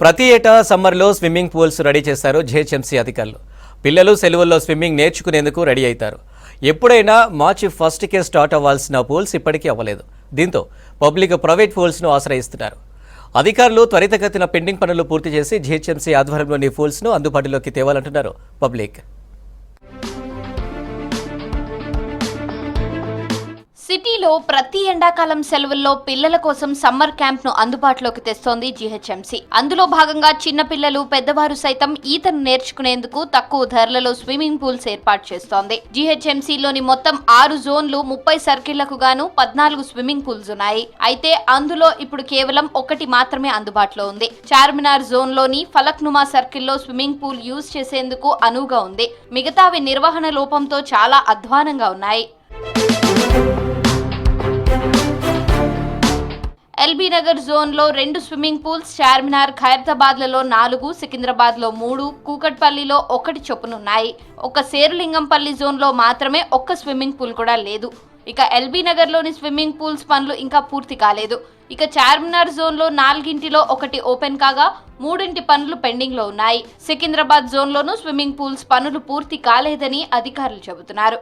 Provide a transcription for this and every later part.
ప్రతి ఏటా సమ్మర్లో స్విమ్మింగ్ పూల్స్ రెడీ చేశారు జిహెచ్ఎంసీ అధికారులు. పిల్లలు సెలవుల్లో స్విమ్మింగ్ నేర్చుకునేందుకు రెడీ అవుతారు. ఎప్పుడైనా మార్చి 1కే స్టార్ట్ అవ్వాల్సిన పూల్స్ ఇప్పటికీ అవ్వలేదు. దీంతో పబ్లిక్ ప్రైవేట్ పూల్స్ను ఆశ్రయిస్తున్నారు. అధికారులు త్వరితగతిన పెండింగ్ పనులు పూర్తి చేసి జిహెచ్ఎంసీ ఆధ్వర్యంలోని పూల్స్ను అందుబాటులోకి తేవాలంటున్నారు పబ్లిక్. సిటీలో ప్రతి ఎండాకాలం సెలవుల్లో పిల్లల కోసం సమ్మర్ క్యాంప్ ను అందుబాటులోకి తెస్తోంది జిహెచ్ఎంసీ. అందులో భాగంగా చిన్న పిల్లలు, పెద్దవారు సైతం ఈతను నేర్చుకునేందుకు తక్కువ ధరలలో స్విమ్మింగ్ పూల్స్ ఏర్పాటు చేస్తోంది. జిహెచ్ఎంసీలోని మొత్తం 6 జోన్లు, 30 సర్కిళ్లకు గాను 14 స్విమ్మింగ్ పూల్స్ ఉన్నాయి. అయితే అందులో ఇప్పుడు కేవలం 1 మాత్రమే అందుబాటులో ఉంది. చార్మినార్ జోన్ లోని ఫలక్నుమా సర్కిల్లో స్విమ్మింగ్ పూల్ యూజ్ చేసేందుకు అనువుగా ఉంది. మిగతావి నిర్వహణ లోపంతో చాలా అధ్వానంగా ఉన్నాయి. ఎల్బీ నగర్ జోన్ లో 2 స్విమ్మింగ్ పూల్స్, చార్మినార్, ఖైరతాబాద్లలో 4, సికింద్రాబాద్లో 3, కూకట్పల్లిలో 1 చొప్పునున్నాయి. ఒక శేరులింగంపల్లి జోన్ లో మాత్రమే 1 స్విమ్మింగ్ పూల్ కూడా లేదు. ఇక ఎల్బీ నగర్ లోని స్విమ్మింగ్ పూల్స్ పనులు ఇంకా పూర్తి కాలేదు. ఇక చార్మినార్ జోన్ లో 4 1 ఓపెన్ కాగా 3 పనులు పెండింగ్ లో ఉన్నాయి. సికింద్రాబాద్ జోన్ లోనూ స్విమ్మింగ్ పూల్స్ పనులు పూర్తి కాలేదని అధికారులు చెబుతున్నారు.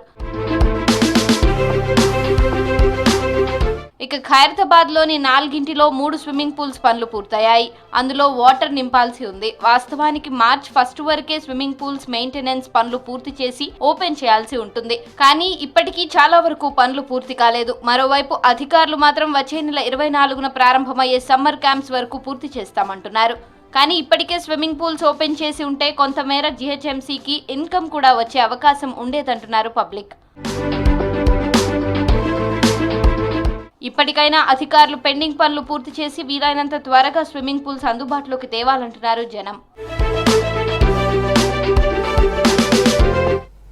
ఇక ఖైరతాబాద్ లోని 4 3 స్విమ్మింగ్ పూల్స్ పనులు పూర్తయ్యాయి. అందులో వాటర్ నింపాల్సి ఉంది. వాస్తవానికి మార్చ్ 1 వరకే స్విమ్మింగ్ పూల్స్ మెయింటెనెన్స్ పనులు పూర్తి చేసి ఓపెన్ చేయాల్సి ఉంటుంది. కానీ ఇప్పటికీ చాలా వరకు పనులు పూర్తి కాలేదు. మరోవైపు అధికారులు మాత్రం వచ్చే నెల 24న ప్రారంభమయ్యే సమ్మర్ క్యాంప్స్ వరకు పూర్తి చేస్తామంటున్నారు. కానీ ఇప్పటికే స్విమ్మింగ్ పూల్స్ ఓపెన్ చేసి ఉంటే కొంతమేర జిహెచ్ఎంసీకి ఇన్కమ్ కూడా వచ్చే అవకాశం ఉండేదంటున్నారు పబ్లిక్. ఇప్పటికైనా అధికారులు పెండింగ్ పనులు పూర్తి చేసి వీలైనంత త్వరగా స్విమ్మింగ్ పూల్స్ అందుబాటులోకి తేవాలంటున్నారు జనం.